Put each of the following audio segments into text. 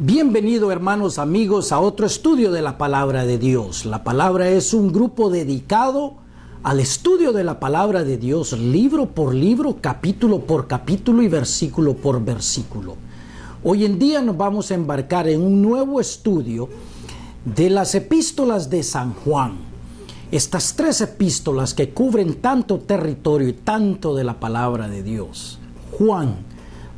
Bienvenido, hermanos, amigos, a otro estudio de la Palabra de Dios. La Palabra es un grupo dedicado al estudio de la Palabra de Dios, libro por libro, capítulo por capítulo y versículo por versículo. Hoy en día nos vamos a embarcar en un nuevo estudio de las epístolas de San Juan. Estas tres epístolas que cubren tanto territorio y tanto de la Palabra de Dios. Juan,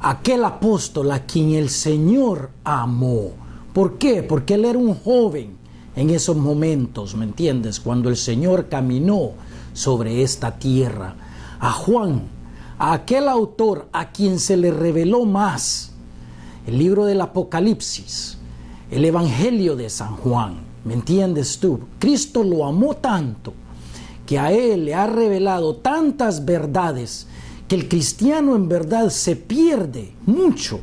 aquel apóstol a quien el Señor amó. ¿Por qué? Porque él era un joven en esos momentos, ¿me entiendes? Cuando el Señor caminó sobre esta tierra. A Juan, a aquel autor a quien se le reveló más el libro del Apocalipsis, el Evangelio de San Juan, ¿me entiendes tú? Cristo lo amó tanto que a él le ha revelado tantas verdades que el cristiano en verdad se pierde mucho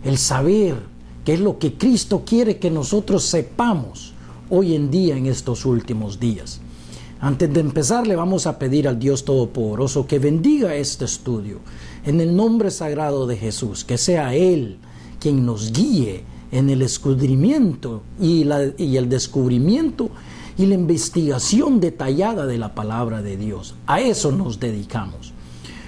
el saber qué es lo que Cristo quiere que nosotros sepamos hoy en día en estos últimos días. Antes de empezar, le vamos a pedir al Dios Todopoderoso que bendiga este estudio en el nombre sagrado de Jesús, que sea Él quien nos guíe en el escudrimiento y el descubrimiento y la investigación detallada de la palabra de Dios. A eso nos dedicamos.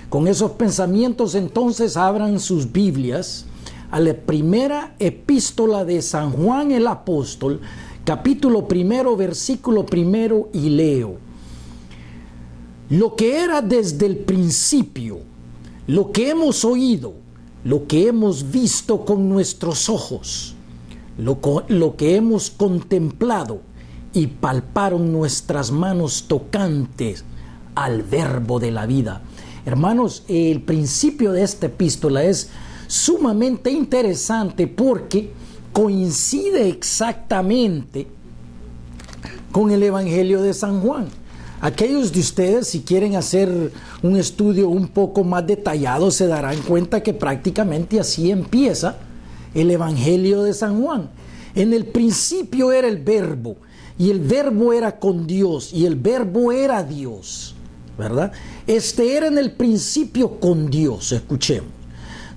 Con esos pensamientos, entonces, abran sus Biblias a la primera epístola de San Juan el apóstol, capítulo 1, versículo 1, y leo: lo que era desde el principio, lo que hemos oído, lo que hemos visto con nuestros ojos, lo que hemos contemplado y palparon nuestras manos tocantes al verbo de la vida. Hermanos, el principio de esta epístola es sumamente interesante porque coincide exactamente con el Evangelio de San Juan. Aquellos de ustedes, si quieren hacer un estudio un poco más detallado, se darán cuenta que prácticamente así empieza el Evangelio de San Juan. En el principio era el verbo, y el verbo era con Dios, y el verbo era Dios, ¿verdad? Este era en el principio con Dios. Escuchemos: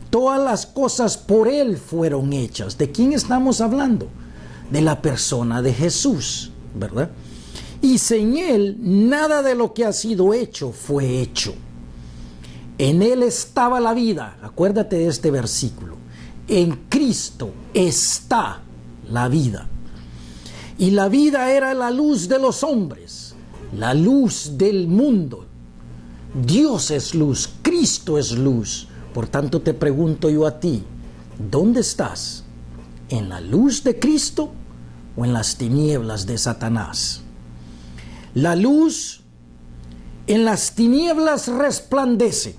todas las cosas por Él fueron hechas. ¿De quién estamos hablando? De la persona de Jesús, ¿verdad? Y sin Él nada de lo que ha sido hecho fue hecho. En Él estaba la vida. Acuérdate de este versículo: en Cristo está la vida. Y la vida era la luz de los hombres, la luz del mundo. Dios es luz, Cristo es luz. Por tanto te pregunto yo a ti, ¿dónde estás? ¿En la luz de Cristo o en las tinieblas de Satanás? La luz en las tinieblas resplandece,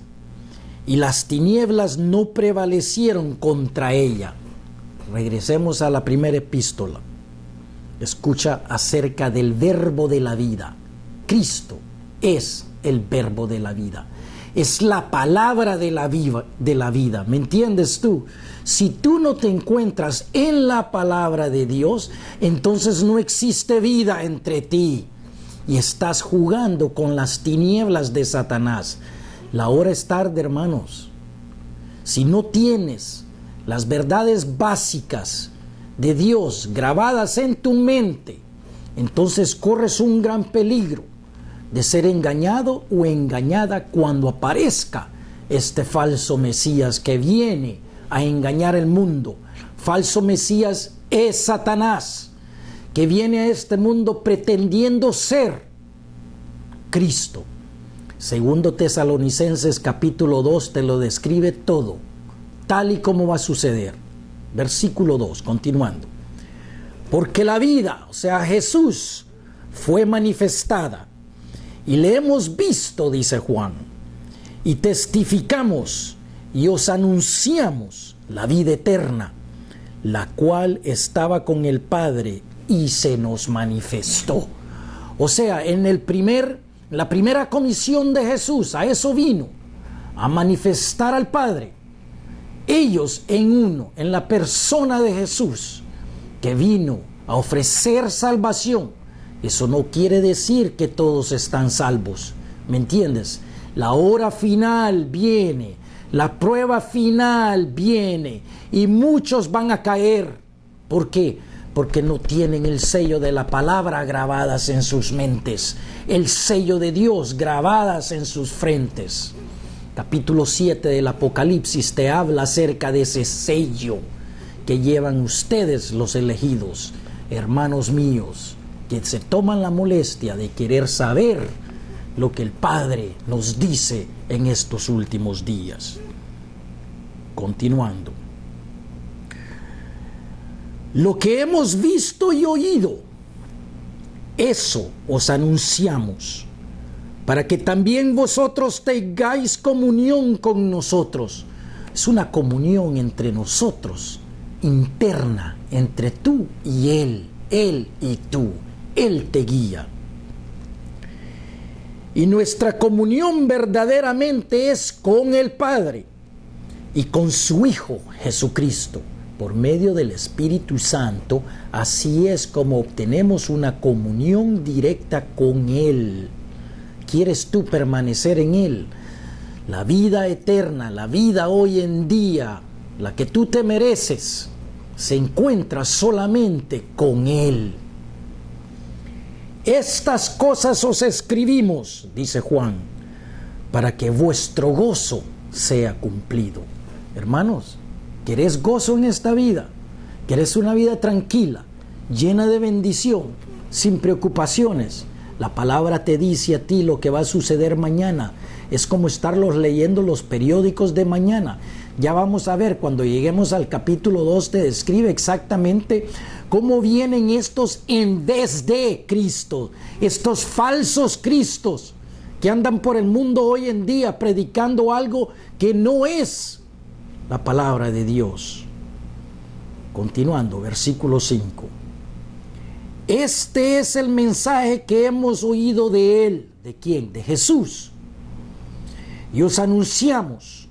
y las tinieblas no prevalecieron contra ella. Regresemos a la primera epístola. Escucha acerca del verbo de la vida. Cristo es el verbo de la vida. Es la palabra de la vida. ¿Me entiendes tú? Si tú no te encuentras en la palabra de Dios, entonces no existe vida entre ti y estás jugando con las tinieblas de Satanás. La hora es tarde, hermanos. Si no tienes las verdades básicas de Dios grabadas en tu mente, entonces corres un gran peligro de ser engañado o engañada cuando aparezca este falso Mesías que viene a engañar el mundo. Falso Mesías es Satanás, que viene a este mundo pretendiendo ser Cristo. Segundo Tesalonicenses capítulo 2 te lo describe todo, tal y como va a suceder. Versículo 2, continuando: porque la vida, o sea, Jesús, fue manifestada, y le hemos visto, dice Juan, y testificamos y os anunciamos la vida eterna, la cual estaba con el Padre y se nos manifestó. O sea, en la primera comisión de Jesús, a eso vino, a manifestar al Padre. Ellos en uno, en la persona de Jesús, que vino a ofrecer salvación. Eso no quiere decir que todos están salvos, ¿me entiendes? La hora final viene, la prueba final viene, y muchos van a caer, ¿Por qué? Porque no tienen el sello de la palabra grabadas en sus mentes, el sello de Dios grabadas en sus frentes. Capítulo 7 del Apocalipsis te habla acerca de ese sello que llevan ustedes los elegidos, hermanos míos, que se toman la molestia de querer saber lo que el Padre nos dice en estos últimos días. Continuando. Lo que hemos visto y oído, eso os anunciamos, para que también vosotros tengáis comunión con nosotros. Es una comunión entre nosotros, interna, entre tú y Él y tú. Él te guía. Y nuestra comunión verdaderamente es con el Padre y con su Hijo Jesucristo. Por medio del Espíritu Santo, así es como obtenemos una comunión directa con Él. ¿Quieres tú permanecer en Él? La vida eterna, la vida hoy en día, la que tú te mereces, se encuentra solamente con Él. Estas cosas os escribimos, dice Juan, para que vuestro gozo sea cumplido. Hermanos, ¿querés gozo en esta vida? ¿Querés una vida tranquila, llena de bendición, sin preocupaciones? La palabra te dice a ti lo que va a suceder mañana. Es como estarlos leyendo los periódicos de mañana. Ya vamos a ver, cuando lleguemos al capítulo 2 te describe exactamente cómo vienen estos en vez de Cristo, estos falsos Cristos que andan por el mundo hoy en día predicando algo que no es la palabra de Dios. Continuando, versículo 5. Este es el mensaje que hemos oído de Él. ¿De quién? De Jesús. Y os anunciamos: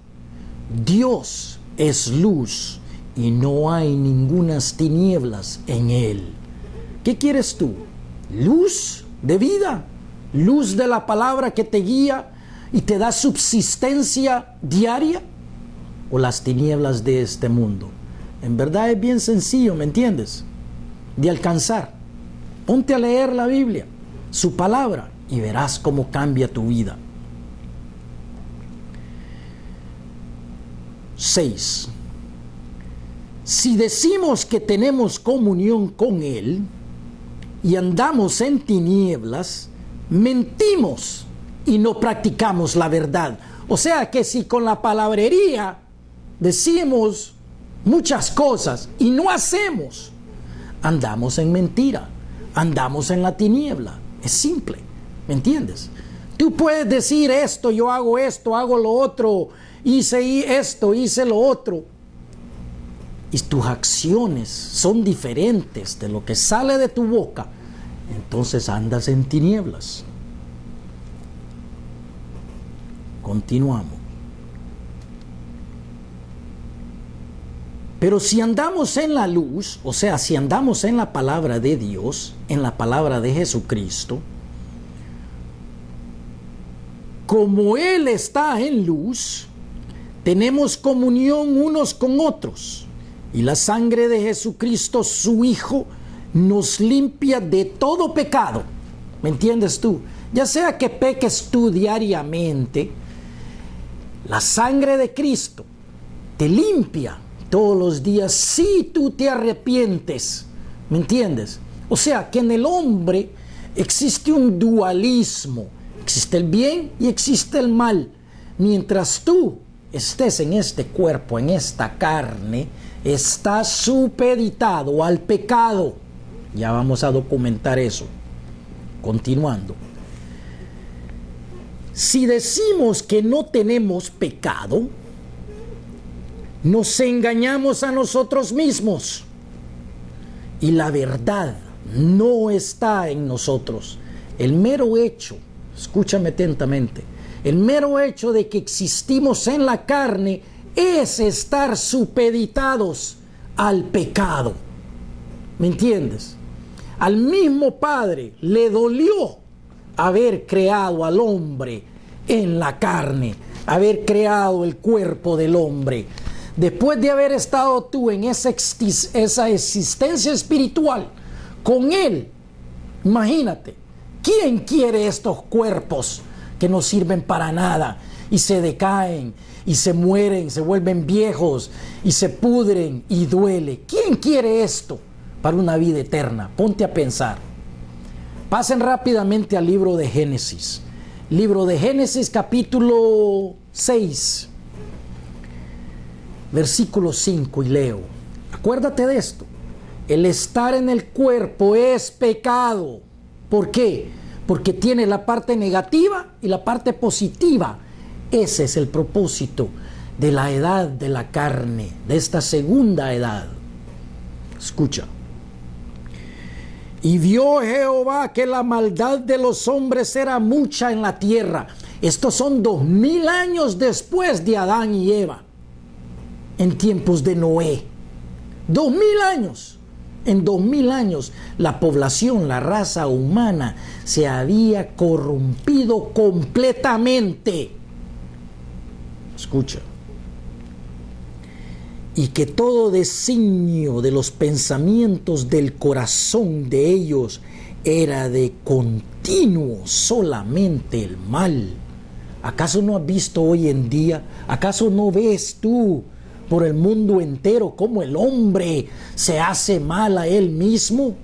Dios es luz y no hay ningunas tinieblas en Él. ¿Qué quieres tú? ¿Luz de vida? ¿Luz de la palabra que te guía y te da subsistencia diaria? ¿O las tinieblas de este mundo? En verdad es bien sencillo, ¿me entiendes? De alcanzar. Ponte a leer la Biblia, su palabra, y verás cómo cambia tu vida. 6. Si decimos que tenemos comunión con Él y andamos en tinieblas, mentimos y no practicamos la verdad. O sea que si con la palabrería decimos muchas cosas y no hacemos, andamos en mentira, andamos en la tiniebla. Es simple, ¿me entiendes? Tú puedes decir esto, yo hago esto, hago lo otro, hice esto, hice lo otro, y tus acciones son diferentes de lo que sale de tu boca, entonces andas en tinieblas. Continuamos. Pero si andamos en la luz, o sea, si andamos en la palabra de Dios, en la palabra de Jesucristo, como Él está en luz, tenemos comunión unos con otros. Y la sangre de Jesucristo, su Hijo, nos limpia de todo pecado. ¿Me entiendes tú? Ya sea que peques tú diariamente, la sangre de Cristo te limpia todos los días si tú te arrepientes. ¿Me entiendes? O sea que en el hombre existe un dualismo. Existe el bien y existe el mal. Mientras tú estés en este cuerpo, en esta carne, estás supeditado al pecado. Ya vamos a documentar eso. Continuando. Si decimos que no tenemos pecado, nos engañamos a nosotros mismos y la verdad no está en nosotros. El mero hecho, escúchame atentamente, el mero hecho de que existimos en la carne es estar supeditados al pecado. ¿Me entiendes? Al mismo Padre le dolió haber creado al hombre en la carne, haber creado el cuerpo del hombre. después de haber estado tú en esa existencia espiritual con Él, imagínate, ¿quién quiere estos cuerpos que no sirven para nada y se decaen y se mueren, se vuelven viejos y se pudren y duele? ¿Quién quiere esto para una vida eterna? Ponte a pensar. Pasen rápidamente al libro de Génesis. Libro de Génesis, capítulo 6, versículo 5, y leo. Acuérdate de esto. El estar en el cuerpo es pecado. ¿Por qué? Porque tiene la parte negativa y la parte positiva. Ese es el propósito de la edad de la carne, de esta segunda edad. Escucha. Y vio Jehová que la maldad de los hombres era mucha en la tierra. Estos son 2000 años después de Adán y Eva, en tiempos de Noé. 2000 años. En 2000 años la población, la raza humana se había corrompido completamente. Escucha. Y que todo designio de los pensamientos del corazón de ellos era de continuo solamente el mal. ¿Acaso no has visto hoy en día? ¿Acaso no ves tú por el mundo entero cómo el hombre se hace mal a él mismo,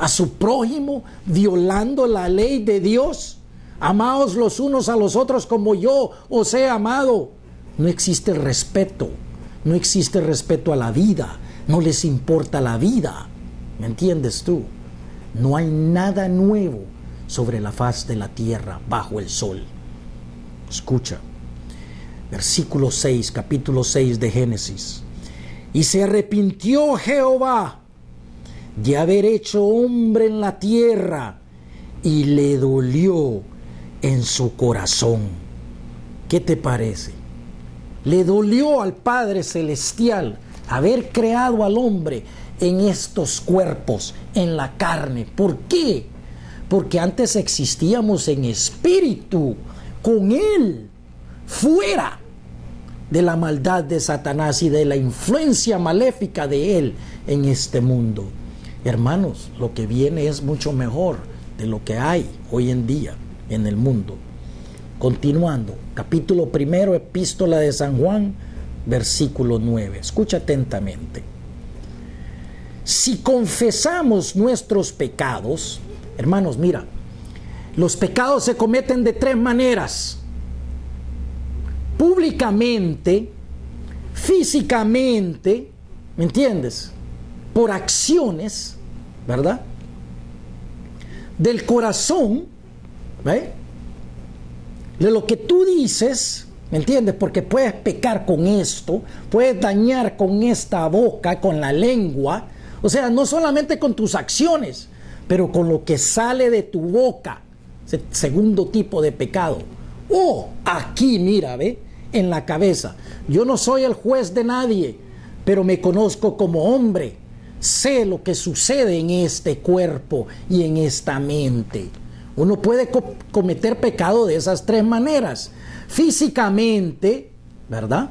a su prójimo, violando la ley de Dios? Amaos los unos a los otros como yo os he amado. No existe el respeto. No existe respeto a la vida, no les importa la vida, ¿me entiendes tú? No hay nada nuevo sobre la faz de la tierra bajo el sol. Escucha, versículo 6, capítulo 6 de Génesis. Y se arrepintió Jehová de haber hecho hombre en la tierra, y le dolió en su corazón. ¿Qué te parece? Le dolió al Padre Celestial haber creado al hombre en estos cuerpos, en la carne. ¿Por qué? Porque antes existíamos en espíritu, con Él, fuera de la maldad de Satanás y de la influencia maléfica de Él en este mundo. Hermanos, lo que viene es mucho mejor de lo que hay hoy en día en el mundo. Continuando, capítulo 1, epístola de San Juan, versículo 9. Escucha atentamente. Si confesamos nuestros pecados, hermanos, mira, los pecados se cometen de 3 maneras. Públicamente, físicamente, ¿me entiendes? Por acciones, ¿verdad? Del corazón, ¿ve? De lo que tú dices, ¿me entiendes? Porque puedes pecar con esto, puedes dañar con esta boca, con la lengua, o sea, no solamente con tus acciones, pero con lo que sale de tu boca, segundo tipo de pecado. O aquí, mira, ve, en la cabeza. Yo no soy el juez de nadie, pero me conozco como hombre, sé lo que sucede en este cuerpo y en esta mente. Uno puede cometer pecado de esas 3 maneras. Físicamente, ¿verdad?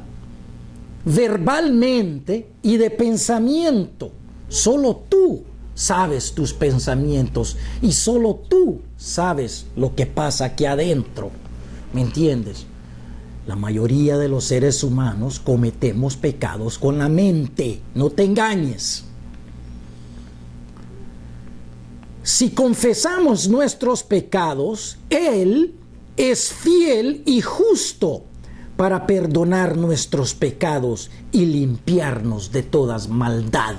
Verbalmente y de pensamiento. Solo tú sabes tus pensamientos y solo tú sabes lo que pasa aquí adentro. ¿Me entiendes? La mayoría de los seres humanos cometemos pecados con la mente. No te engañes. Si confesamos nuestros pecados, Él es fiel y justo para perdonar nuestros pecados y limpiarnos de toda maldad.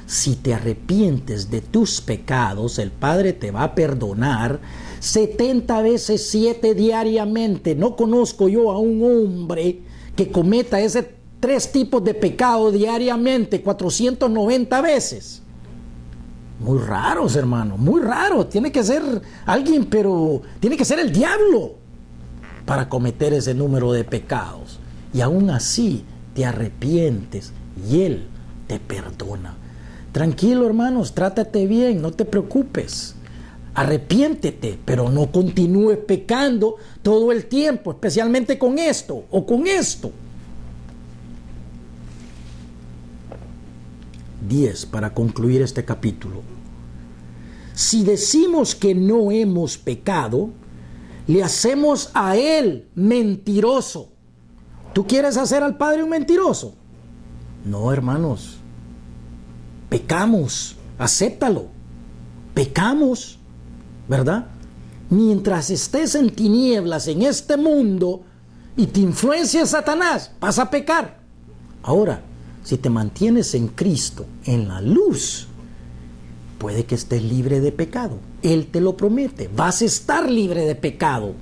Si te arrepientes de tus pecados, el Padre te va a perdonar 70 veces 7 diariamente. No conozco yo a un hombre que cometa ese 3 tipos de pecado diariamente, 490 veces. Muy raros, hermano, muy raro. Tiene que ser alguien, pero tiene que ser el diablo para cometer ese número de pecados. Y aún así te arrepientes y Él te perdona. Tranquilo, hermanos, trátate bien, no te preocupes. Arrepiéntete, pero no continúes pecando todo el tiempo, especialmente con esto o con esto. 10 para concluir este capítulo. Si decimos que no hemos pecado, le hacemos a Él mentiroso. ¿Tú quieres hacer al Padre un mentiroso? No, hermanos. Pecamos, acéptalo. Pecamos, ¿verdad? Mientras estés en tinieblas en este mundo y te influencia Satanás, vas a pecar. Ahora, si te mantienes en Cristo, en la luz, puede que estés libre de pecado. Él te lo promete. Vas a estar libre de pecado.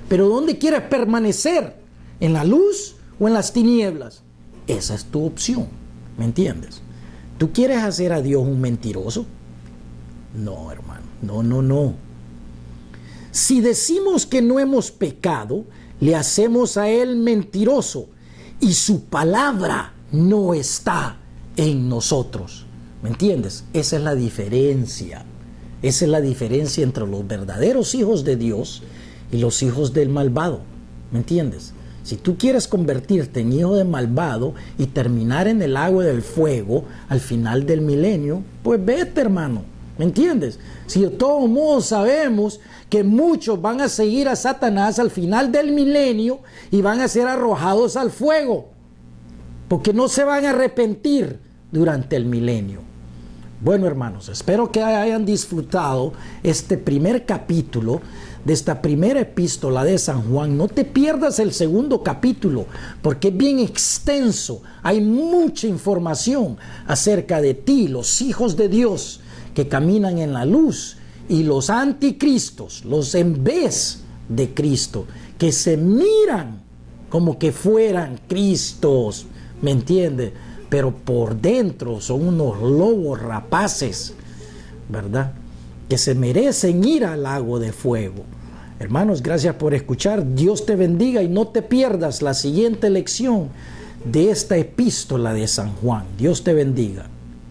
Pero ¿dónde quieres permanecer? ¿En la luz o en las tinieblas? Esa es tu opción. ¿Me entiendes? ¿Tú quieres hacer a Dios un mentiroso? No, hermano. No. Si decimos que no hemos pecado, le hacemos a Él mentiroso y su palabra no está en nosotros. ¿Me entiendes? Esa es la diferencia. Esa es la diferencia entre los verdaderos hijos de Dios y los hijos del malvado. ¿Me entiendes? Si tú quieres convertirte en hijo de malvado y terminar en el lago del fuego al final del milenio, pues vete, hermano. ¿Me entiendes? Si de todos modos sabemos que muchos van a seguir a Satanás al final del milenio y van a ser arrojados al fuego, porque no se van a arrepentir durante el milenio. Bueno, hermanos, espero que hayan disfrutado este primer capítulo de esta primera epístola de San Juan. No te pierdas el segundo capítulo, porque es bien extenso. Hay mucha información acerca de ti, los hijos de Dios que caminan en la luz, y los anticristos, los en vez de Cristo, que se miran como que fueran Cristos, ¿me entiendes? Pero por dentro son unos lobos rapaces, ¿verdad? Que se merecen ir al lago de fuego. Hermanos, gracias por escuchar. Dios te bendiga y no te pierdas la siguiente lección de esta epístola de San Juan. Dios te bendiga.